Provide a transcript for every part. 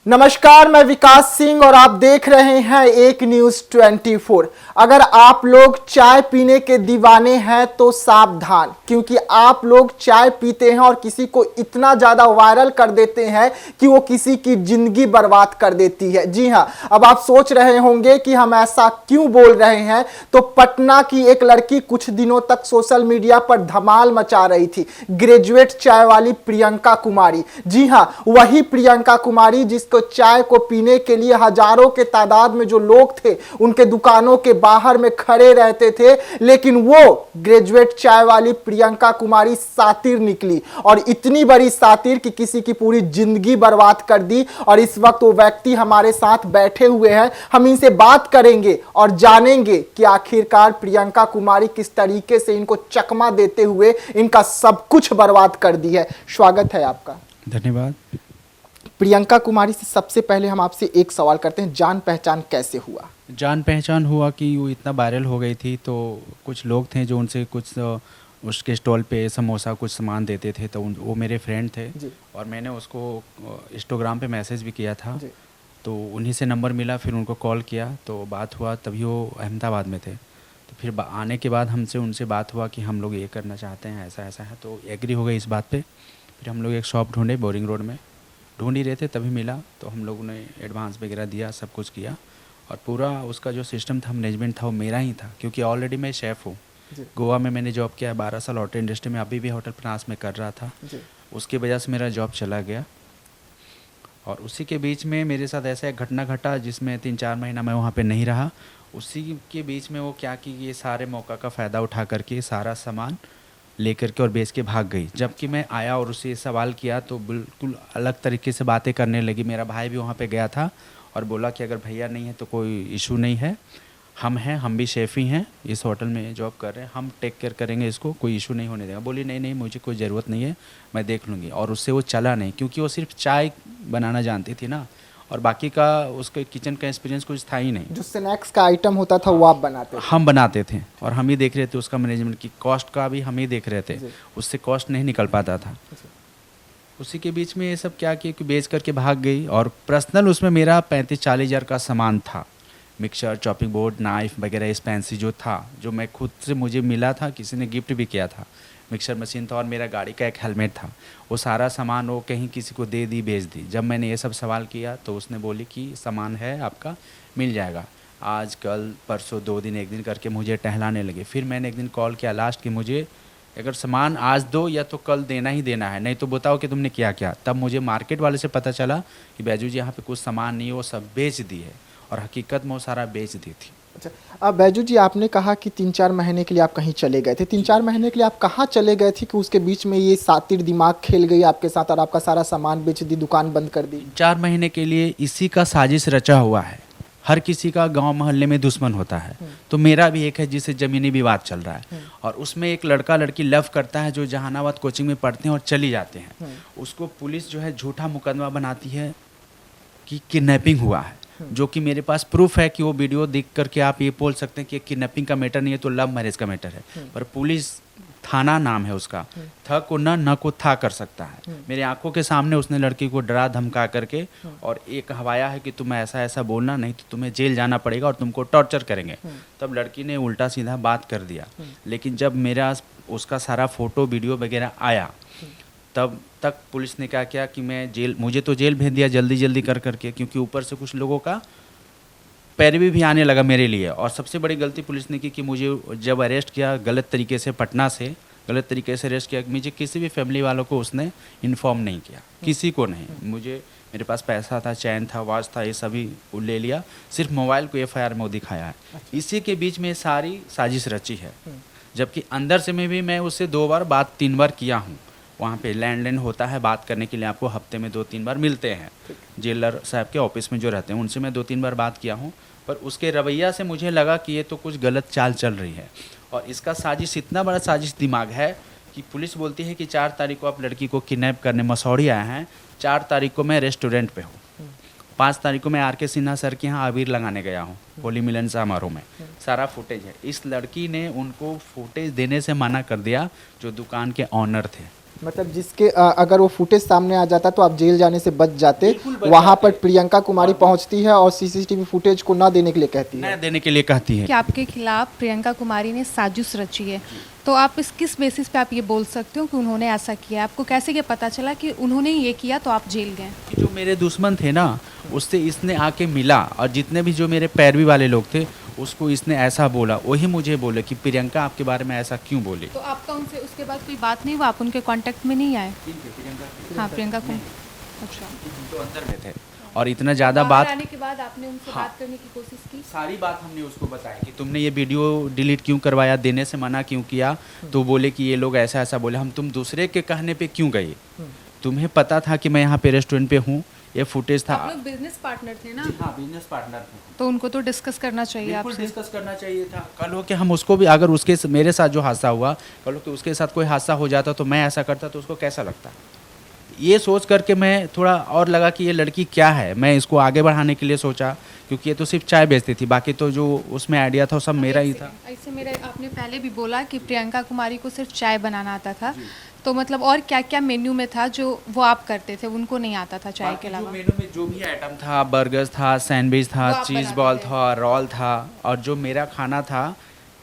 नमस्कार, मैं विकास सिंह और आप देख रहे हैं एक न्यूज 24। अगर आप लोग चाय पीने के दीवाने हैं तो सावधान, क्योंकि आप लोग चाय पीते हैं और किसी को इतना ज्यादा वायरल कर देते हैं कि वो किसी की जिंदगी बर्बाद कर देती है। जी हां, अब आप सोच रहे होंगे कि हम ऐसा क्यों बोल रहे हैं। तो पटना की एक लड़की कुछ दिनों तक सोशल मीडिया पर धमाल मचा रही थी, ग्रेजुएट चाय वाली प्रियंका कुमारी। जी हां, वही प्रियंका कुमारी जिसको चाय को पीने के लिए हजारों के तादाद में जो लोग थे उनके दुकानों के बाहर में खड़े रहते थे, लेकिन वो ग्रेजुएट चाय वाली प्रियंका कुमारी सातिर निकली और इतनी बड़ी सातिर कि किसी की पूरी जिंदगी बर्बाद कर दी। और इस वक्त वो व्यक्ति हमारे साथ बैठे हुए हैं, हम इनसे बात करेंगे और जानेंगे कि आखिरकार प्रियंका कुमारी किस तरीके से इनको चकमा देते हुए इनका सब कुछ बर्बाद कर दी है। स्वागत है आपका। धन्यवाद। प्रियंका कुमारी से सबसे पहले हम आपसे एक सवाल करते हैं, जान पहचान कैसे हुआ? जान पहचान हुआ कि वो इतना वायरल हो गई थी तो कुछ लोग थे जो उनसे कुछ उसके स्टॉल पे समोसा कुछ सामान देते थे, तो वो मेरे फ्रेंड थे और मैंने उसको इंस्टाग्राम पे मैसेज भी किया था। तो उन्हीं से नंबर मिला, फिर उनको कॉल किया तो बात हुआ। तभी वो अहमदाबाद में थे, तो फिर आने के बाद हमसे उनसे बात हुआ कि हम लोग ये करना चाहते हैं, ऐसा ऐसा है। तो एग्री हो गई इस बात पे। फिर हम लोग एक शॉप ढूंढे, बोरिंग रोड में ढूंढ ही रहे थे, तभी मिला। तो हम लोगों ने एडवांस वगैरह दिया, सब कुछ किया और पूरा उसका जो सिस्टम था, मैनेजमेंट था, वो मेरा ही था, क्योंकि ऑलरेडी मैं शेफ़ हूँ। गोवा में मैंने जॉब किया है 12 साल होटल इंडस्ट्री में, अभी भी होटल फ्रांस में कर रहा था। उसकी वजह से मेरा जॉब चला गया और उसी के बीच में मेरे साथ ऐसा एक घटना घटा जिसमें 3-4 महीना मैं वहाँ पे नहीं रहा। उसी के बीच में वो क्या कि ये सारे मौका का फ़ायदा उठा करके सारा सामान लेकर के और बेच के भाग गई। जबकि मैं आया और उससे सवाल किया तो बिल्कुल अलग तरीके से बातें करने लगी। मेरा भाई भी वहाँ पे गया था और बोला कि अगर भैया नहीं है तो कोई इशू नहीं है, हम हैं, हम भी शेफ़ ही हैं, इस होटल में जॉब कर रहे हैं, हम टेक केयर करेंगे, इसको कोई इशू नहीं होने देगा। बोली नहीं नहीं, मुझे कोई ज़रूरत नहीं है, मैं देख लूँगी। और उससे वो चला नहीं, क्योंकि वो सिर्फ चाय बनाना जानती थी ना, और बाकी का उसके किचन का एक्सपीरियंस कुछ था ही नहीं। जो स्नैक्स का आइटम होता था वो आप बनाते थे? हम बनाते थे और हम ही देख रहे थे उसका मैनेजमेंट की, कॉस्ट का भी हम ही देख रहे थे, उससे कॉस्ट नहीं निकल पाता था। उसी के बीच में ये सब क्या किया कि बेच करके भाग गई। और पर्सनल उसमें मेरा 35-40 हज़ार का सामान था, मिक्सर, चॉपिंग बोर्ड, नाइफ वगैरह, स्पेंसी जो था, जो मैं खुद से मुझे मिला था, किसी ने गिफ्ट भी किया था। मिक्सर मशीन था और मेरा गाड़ी का एक हेलमेट था। वो सारा सामान वो कहीं किसी को दे दी, बेच दी। जब मैंने ये सब सवाल किया तो उसने बोली कि सामान है आपका, मिल जाएगा। आज कल परसों 2 दिन 1 दिन करके मुझे टहलाने लगे। फिर मैंने एक दिन कॉल किया लास्ट कि मुझे अगर सामान आज दो या तो कल देना ही देना है, नहीं तो बताओ कि तुमने किया क्या। तब मुझे मार्केट वाले से पता चला कि बैजू जी यहाँ पे कुछ सामान नहीं है, वो सब बेच दी है, और हकीकत में वो सारा बेच दी थी। अच्छा, अब बैजू जी आपने कहा कि 3-4 महीने के लिए आप कहीं चले गए थे। 3-4 महीने के लिए आप कहाँ चले गए थे कि उसके बीच में ये सातिर दिमाग खेल गई आपके साथ और आपका सारा सामान बेच दी, दुकान बंद कर दी? 4 महीने के लिए इसी का साजिश रचा हुआ है। हर किसी का गांव मोहल्ले में दुश्मन होता है, तो मेरा भी एक है जिससे ज़मीनी विवाद चल रहा है। और उसमें एक लड़का लड़की लव करता है जो जहानाबाद कोचिंग में पढ़ते हैं और चली जाते हैं। उसको पुलिस जो है झूठा मुकदमा बनाती है कि किडनैपिंग हुआ है, जो कि मेरे पास प्रूफ है कि वो वीडियो देख करके आप ये बोल सकते हैं कि किडनैपिंग का मैटर नहीं है, तो लव मैरिज का मैटर है। पर पुलिस थाना नाम है उसका, थ को न को था कर सकता है। मेरे आंखों के सामने उसने लड़की को डरा धमका करके और एक हवाया है कि तुम ऐसा ऐसा बोलना, नहीं तो तुम्हें जेल जाना पड़ेगा और तुमको टॉर्चर करेंगे। तब लड़की ने उल्टा सीधा बात कर दिया। लेकिन जब मेरा उसका सारा फोटो वीडियो वगैरह आया, तब तक पुलिस ने क्या किया कि मुझे तो जेल भेज दिया जल्दी जल्दी कर करके, क्योंकि ऊपर से कुछ लोगों का पैरवी भी आने लगा मेरे लिए। और सबसे बड़ी गलती पुलिस ने की कि मुझे जब अरेस्ट किया गलत तरीके से, पटना से गलत तरीके से अरेस्ट किया, मुझे किसी भी फैमिली वालों को उसने इन्फॉर्म नहीं किया, किसी को नहीं। मेरे पास पैसा था, चैन था, वॉच था, ये सभी ले लिया, सिर्फ मोबाइल को FIR में वो दिखाया है। इसी के बीच में सारी साजिश रची है। जबकि अंदर से मैं भी उससे 2 बार बात 3 बार किया हूँ। वहाँ पे लैंडलाइन होता है बात करने के लिए, आपको हफ्ते में 2-3 बार मिलते हैं। जेलर साहब के ऑफिस में जो रहते हैं उनसे मैं 2-3 बार बात किया हूँ। पर उसके रवैया से मुझे लगा कि ये तो कुछ गलत चाल चल रही है। और इसका साजिश इतना बड़ा साजिश दिमाग है कि पुलिस बोलती है कि 4 तारीख को आप लड़की को किडनैप करने मसौड़ी आए हैं, 4 तारीख को मैं रेस्टोरेंट पे हूँ, 5 तारीख को मैं RK सिन्हा सर के यहाँ अबीर लगाने गया हूँ होली मिलन समारोह में। सारा फुटेज है। इस लड़की ने उनको फुटेज देने से मना कर दिया जो दुकान के ऑनर थे। मतलब जिसके अगर वो फुटेज सामने आ जाता तो आप जेल जाने से बच जाते। वहां पर प्रियंका कुमारी पहुंचती है और सीसीटीवी फुटेज को ना देने के लिए कहती है। न देने के लिए कहती है कि आपके खिलाफ प्रियंका कुमारी ने साजिश रची है, तो आप इस किस बेसिस पे आप ये बोल सकते हो कि उन्होंने ऐसा किया? आपको कैसे ये पता चला कि उन्होंने ये किया तो आप जेल गए? कि जो मेरे दुश्मन थे ना, उससे इसने आके मिला और जितने भी जो मेरे पैरवी वाले लोग थे उसको इसने ऐसा बोला, वही मुझे बोले कि प्रियंका आपके बारे में ऐसा क्यों बोली। तो आपका उनसे उसके बाद कोई बात नहीं हुआ? आप उनके कांटेक्ट में नहीं आए? हाँ, प्रियंका को। अच्छा, तो अंदर में थे और इतना ज़्यादा बाहर बात, आने के बाद आपने उनसे हाँ, बात करने की कोशिश की? सारी बात हमने उसको बताई कि तुमने ये वीडियो डिलीट क्यों करवाया, देने से मना क्यों किया। तो बोले कि ये लोग ऐसा ऐसा बोले। हम तुम दूसरे के कहने पे क्यों गए? तुम्हें पता था कि मैं यहाँ पे रेस्टोरेंट पे हूँ, ये फुटेज था। आप लोग बिजनेस पार्टनर थे ना? हाँ, बिजनेस पार्टनर थे, तो उनको तो डिस्कस करना चाहिए बिल्कुल आपसे। डिस्कस करना चाहिए था। कल हो कि हम उसको भी, अगर उसके मेरे साथ जो हादसा हुआ, कल हो कि उसके साथ कोई हादसा हो जाता तो मैं ऐसा करता तो उसको कैसा लगता। ये सोच करके मैं थोड़ा और लगा कि ये लड़की क्या है, मैं इसको आगे बढ़ाने के लिए सोचा, क्योंकि ये तो सिर्फ चाय बेचती थी, बाकी तो जो उसमें आइडिया था वो सब मेरा ही था। ऐसे मेरे आपने पहले भी बोला कि प्रियंका कुमारी को सिर्फ चाय बनाना आता था, तो मतलब और क्या क्या मेन्यू में था जो वो आप करते थे, उनको नहीं आता था चाय के बाकी जो अलावा? मेनू में जो भी आइटम था, बर्गर्स था, सैंडविच था, वो आप चीज़ बनाते बॉल थे। था, रोल था, और जो मेरा खाना था,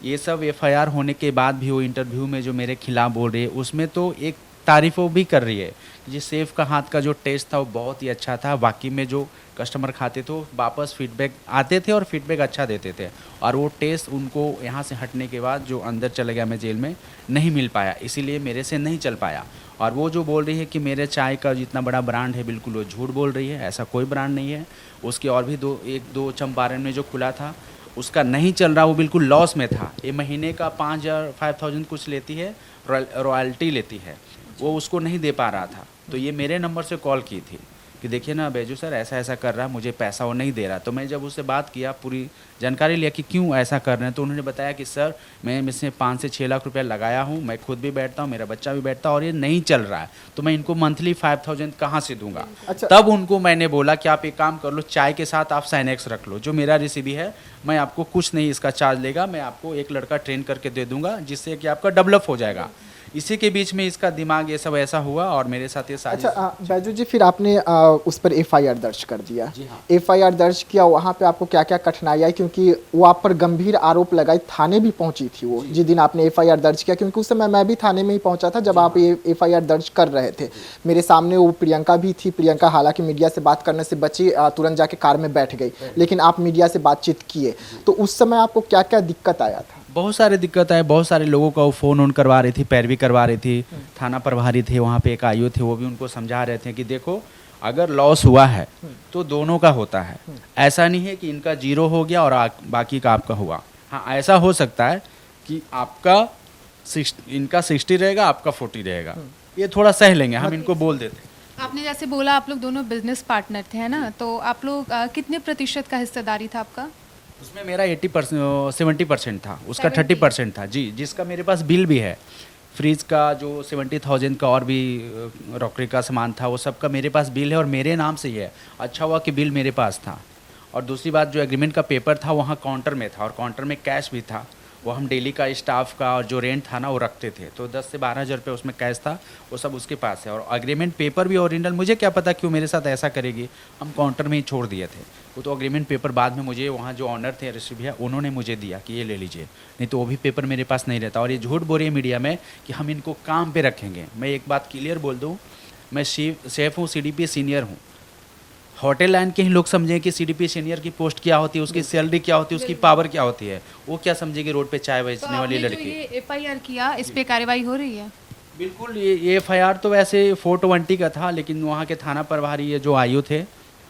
ये सब एफआईआर होने के बाद भी वो इंटरव्यू में जो मेरे खिलाफ बोल रही है, उसमें तो एक तारीफ वो भी कर रही है। ये शेफ़ का हाथ का जो टेस्ट था वो बहुत ही अच्छा था। बाकी में जो कस्टमर खाते थे वो वापस फीडबैक आते थे और फीडबैक अच्छा देते थे, और वो टेस्ट उनको यहाँ से हटने के बाद जो अंदर चले गया मैं जेल में, नहीं मिल पाया, इसीलिए मेरे से नहीं चल पाया। और वो जो बोल रही है कि मेरे चाय का जितना बड़ा ब्रांड है, बिल्कुल वो झूठ बोल रही है। ऐसा कोई ब्रांड नहीं है। उसके और भी दो चंपारण में जो खुला था उसका नहीं चल रहा, वो बिल्कुल लॉस में था। ये महीने का 5,000 कुछ लेती है, रॉयल्टी लेती है, वो उसको नहीं दे पा रहा था। तो ये मेरे नंबर से कॉल की थी कि देखिए ना बैजू सर ऐसा ऐसा कर रहा है, मुझे पैसा वो नहीं दे रहा। तो मैं जब उससे बात किया, पूरी जानकारी लिया कि क्यों ऐसा कर रहे हैं, तो उन्होंने बताया कि सर मैं इसमें 5 से 6 लाख रुपया लगाया हूँ, मैं खुद भी बैठता हूँ, मेरा बच्चा भी बैठता है, और ये नहीं चल रहा है, तो मैं इनको मंथली 5,000 कहाँ से दूंगा। अच्छा। तब उनको मैंने बोला कि आप एक काम कर लो, चाय के साथ आप साइनेक्स रख लो, जो मेरा रेसिपी है, मैं आपको कुछ नहीं इसका चार्ज लेगा, मैं आपको एक लड़का ट्रेन करके दे दूंगा, जिससे कि आपका डेवलप हो जाएगा। इसी के बीच में इसका दिमाग ये सब ऐसा हुआ और मेरे साथ ये सारी। अच्छा बैजू जी, फिर आपने उस पर एफआईआर दर्ज कर दिया। जी हाँ। एफआईआर दर्ज किया, वहाँ पे आपको क्या क्या कठिनाई आई? क्योंकि वो आप पर गंभीर आरोप लगाए, थाने भी पहुंची थी वो जिस दिन आपने एफआईआर दर्ज किया, क्योंकि उस समय मैं भी थाने में ही पहुंचा था जब आप ये एफआईआर दर्ज कर रहे थे। मेरे सामने वो प्रियंका भी थी। प्रियंका हालांकि मीडिया से बात करने से बची, तुरंत जाके कार में बैठ गई, लेकिन आप मीडिया से बातचीत किए, तो उस समय आपको क्या क्या दिक्कत आया था? बहुत सारे दिक्कत आए, बहुत सारे लोगों का वो फ़ोन ऑन करवा रही थी, पैरवी करवा रही थी। थाना प्रभारी थे वहाँ पे, एक आईओ थे, वो भी उनको समझा रहे थे कि देखो अगर लॉस हुआ है तो दोनों का होता है, ऐसा नहीं है कि इनका 0 हो गया और बाकी का आपका हुआ। हाँ, ऐसा हो सकता है कि आपका इनका 60 रहेगा, आपका 40 रहेगा, ये थोड़ा सह लेंगे, हम इनको बोल देते। आपने जैसे बोला आप लोग दोनों बिजनेस पार्टनर थे, है ना? तो आप लोग कितने प्रतिशत का हिस्सेदारी था आपका? उसमें मेरा 80% 70% था, उसका 70? 30% था जी, जिसका मेरे पास बिल भी है। फ्रिज का जो 70,000 का और भी रॉकरी का सामान था, वो सब का मेरे पास बिल है और मेरे नाम से ही है। अच्छा हुआ कि बिल मेरे पास था। और दूसरी बात, जो एग्रीमेंट का पेपर था वहाँ काउंटर में था, और काउंटर में कैश भी था। वो हम डेली का स्टाफ का और जो रेंट था ना वो रखते थे, तो 10 से 12,000 रुपये उसमें कैश था, वो सब उसके पास है। और एग्रीमेंट पेपर भी ओरिजिनल, मुझे क्या पता क्यों मेरे साथ ऐसा करेगी, हम काउंटर में ही छोड़ दिए थे। वो तो एग्रीमेंट पेपर बाद में मुझे वहाँ जो ऑनर थे ऋषि भैया, उन्होंने मुझे दिया कि ये ले लीजिए, नहीं तो वो भी पेपर मेरे पास नहीं रहता। और ये झूठ बोल रही है मीडिया में कि हम इनको काम पे रखेंगे। मैं एक बात क्लियर बोल दूँ, मैं शेफ़ हूँ, CDP सीनियर हूँ। होटल लाइन के ही लोग समझें कि CDP सीनियर की पोस्ट क्या होती है, उसकी सैलरी क्या होती है, उसकी पावर क्या होती है। वो क्या समझेगी रोड पे चाय बेचने वाली लड़की। ये एफआईआर किया, इस पे कार्रवाई हो रही है? बिल्कुल, ये FIR तो वैसे 420 का था, लेकिन वहाँ के थाना प्रभारी ये जो आयु थे,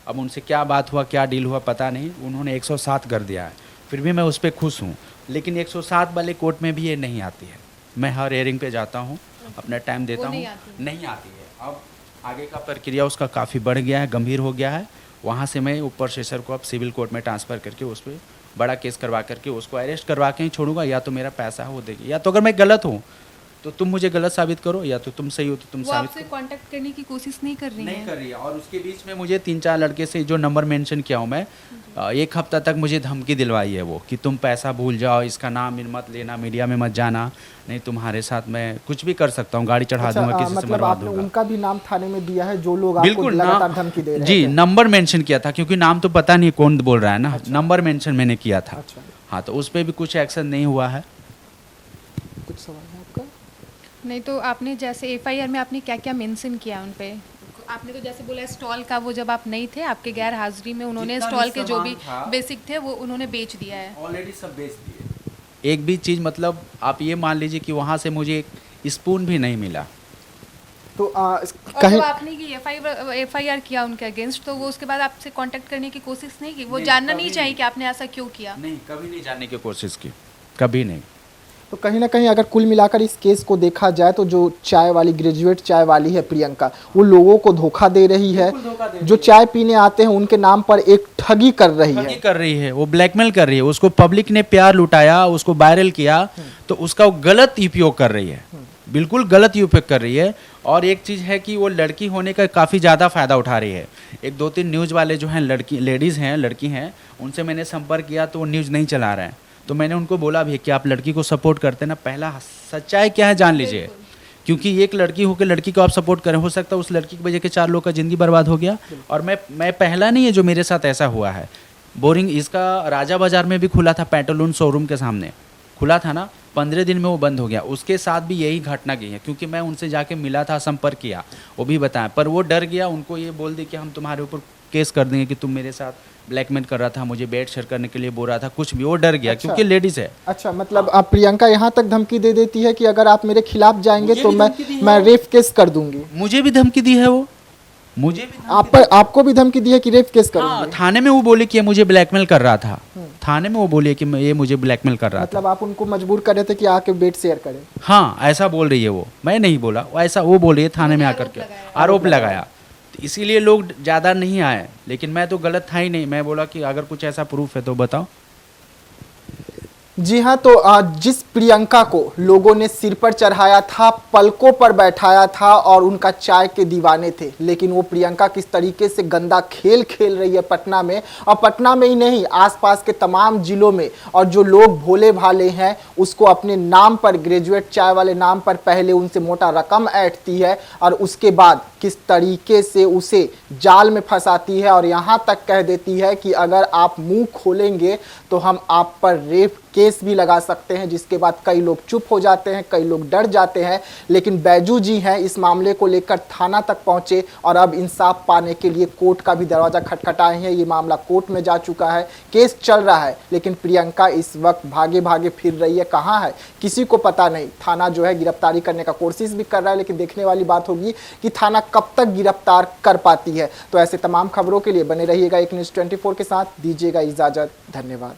अब उनसे क्या बात हुआ, क्या डील हुआ पता नहीं, उन्होंने 107 कर दिया है। फिर भी मैं उस पर खुश हूँ, लेकिन 107 वाले कोर्ट में भी ये नहीं आती है। मैं हर हेयरिंग पे जाता हूँ, अपना टाइम देता हूँ, नहीं आती है। अब आगे का प्रक्रिया उसका काफ़ी बढ़ गया है, गंभीर हो गया है। वहाँ से मैं ऊपर सेशर को अब सिविल कोर्ट में ट्रांसफ़र करके उस पर बड़ा केस करवा करके उसको अरेस्ट करवा के ही छोड़ूंगा, या तो मेरा पैसा है वो देगी, या तो अगर मैं गलत हूँ तो तुम मुझे गलत साबित करो या तो तुम सही हो तो तुम वो साबित आपसे कांटेक्ट करने की कोशिश नहीं कर रही नहीं हैं। कर रही है। और उसके बीच में मुझे 3-4 लड़के से जो नंबर मेंशन किया हूँ मैं, 1 हफ्ता तक मुझे धमकी दिलवाई है वो कि तुम पैसा भूल जाओ, इसका नाम मत लेना, मीडिया में मत जाना, नहीं तुम्हारे साथ मैं कुछ भी कर सकता हूँ, गाड़ी चढ़ा दूंगा, किसी से मतलब मरवा आपने दूंगा। उनका भी नाम थाने में दिया है जो लोग आपको बिल्कुल लगातार धमकी दे रहे जी, थे? नंबर मेंशन किया था क्योंकि नाम तो पता नहीं कौन बोल रहा है ना। नंबर मेंशन मैंने किया था। अच्छा, हाँ, तो उस पर भी कुछ एक्शन नहीं हुआ है। कुछ सवाल है आपका? नहीं तो आपने जैसे एफआईआर में आपने क्या क्या मेंशन किया उन पे? आपने तो जैसे बोला स्टॉल का, वो जब आप नहीं थे आपके गैर हाजिरी में उन्होंने जितना भी स्टॉल के जो भी सामान था, बेसिक थे वो उन्होंने बेच दिया है। ऑलरेडी सब बेच दिए। एक भी चीज़, मतलब आप ये मान लीजिए कि वहाँ से मुझे एक स्पून भी नहीं मिला। तो और कहीं जो आपने ये एफआईआर किया उनके अगेंस्ट, तो वो उसके बाद आपसे कांटेक्ट करने की कोशिश नहीं की? वो नहीं, जानना कभी नहीं चाहिए नहीं। कि आपने ऐसा क्यों किया? नहीं, कभी नहीं जानने की कोशिश की, कभी नहीं। तो कहीं ना कहीं अगर कुल मिलाकर इस केस को देखा जाए तो जो चाय वाली, ग्रेजुएट चाय वाली है प्रियंका, वो लोगों को धोखा दे रही है। बिल्कुल धोखा दे रही जो चाय पीने आते हैं उनके नाम पर एक ठगी कर रही ठगी है। कर रही है, वो ब्लैकमेल कर रही है। उसको पब्लिक ने प्यार लुटाया, उसको वायरल किया, तो उसका वो गलत उपयोग कर रही है, बिल्कुल गलत उपयोग कर रही है। और एक चीज़ है कि वो लड़की होने का काफ़ी ज़्यादा फ़ायदा उठा रही है। एक 2-3 न्यूज़ वाले जो हैं, लेडीज़ हैं, लड़की हैं, उनसे मैंने संपर्क किया तो वो न्यूज़ नहीं चला रहे हैं। तो मैंने उनको बोला भी कि आप लड़की को सपोर्ट करते हैं ना, पहला सच्चाई क्या है जान लीजिए। क्योंकि एक लड़की होकर लड़की को आप सपोर्ट करें, हो सकता है उस लड़की की वजह के 4 लोग का ज़िंदगी बर्बाद हो गया। और मैं पहला नहीं है जो मेरे साथ ऐसा हुआ है। बोरिंग इसका राजा बाज़ार में भी खुला था, पेंटालून शोरूम के सामने खुला था ना, 15 दिन में वो बंद हो गया। उसके साथ भी यही घटना गई है, क्योंकि मैं उनसे जाके मिला था, संपर्क किया, वो भी बताया, पर वो डर गया। उनको ये बोल दी कि हम तुम्हारे ऊपर केस कर देंगे कि तुम मेरे साथ ब्लैकमेल कर रहा था, मुझे बेड शेयर करने के लिए बोल रहा था, कुछ भी। वो डर गया अच्छा। क्योंकि लेडीज है। अच्छा, मतलब आप प्रियंका यहाँ तक धमकी दे देती है कि अगर आप मेरे खिलाफ जाएंगे मुझे तो भी धमकी दी है मैं वो। रेप केस कर दूंगी। मुझे भी धमकी दी है वो, मुझे भी आपको भी धमकी दी है कि रेप केस हाँ, करूंगी? थाने में वो बोली कि ये मुझे ब्लैकमेल कर रहा था। थाने में वो बोली कि ये मुझे ब्लैकमेल कर रहा था। मतलब आप उनको मजबूर कर रहे थे कि आके बेड शेयर करें? हाँ, ऐसा बोल रही है वो, मैं नहीं बोला, वो ऐसा वो बोल रही है थाने में आकर के, आरोप लगाया। तो इसीलिए लोग ज़्यादा नहीं आए, लेकिन मैं तो गलत था ही नहीं। मैं बोला कि अगर कुछ ऐसा प्रूफ है तो बताओ। जी हाँ, तो जिस प्रियंका को लोगों ने सिर पर चढ़ाया था, पलकों पर बैठाया था और उनका चाय के दीवाने थे, लेकिन वो प्रियंका किस तरीके से गंदा खेल खेल रही है पटना में, और पटना में ही नहीं, आसपास के तमाम जिलों में। और जो लोग भोले भाले हैं उसको अपने नाम पर, ग्रेजुएट चाय वाले नाम पर, पहले उनसे मोटा रकम ऐंठती है और उसके बाद किस तरीके से उसे जाल में फंसाती है और यहाँ तक कह देती है कि अगर आप मुंह खोलेंगे तो हम आप पर रेप केस भी लगा सकते हैं, जिसके बाद कई लोग चुप हो जाते हैं, कई लोग डर जाते हैं। लेकिन बैजू जी हैं, इस मामले को लेकर थाना तक पहुंचे और अब इंसाफ पाने के लिए कोर्ट का भी दरवाजा खटखटाए हैं। ये मामला कोर्ट में जा चुका है, केस चल रहा है, लेकिन प्रियंका इस वक्त भागे भागे फिर रही है। कहाँ है किसी को पता नहीं। थाना जो है गिरफ्तारी करने का कोशिश भी कर रहा है, लेकिन देखने वाली बात होगी कि थाना कब तक गिरफ्तार कर पाती है। तो ऐसे तमाम खबरों के लिए बने रहिएगा एक न्यूज़ 24 के साथ। दीजिएगा इजाजत, धन्यवाद।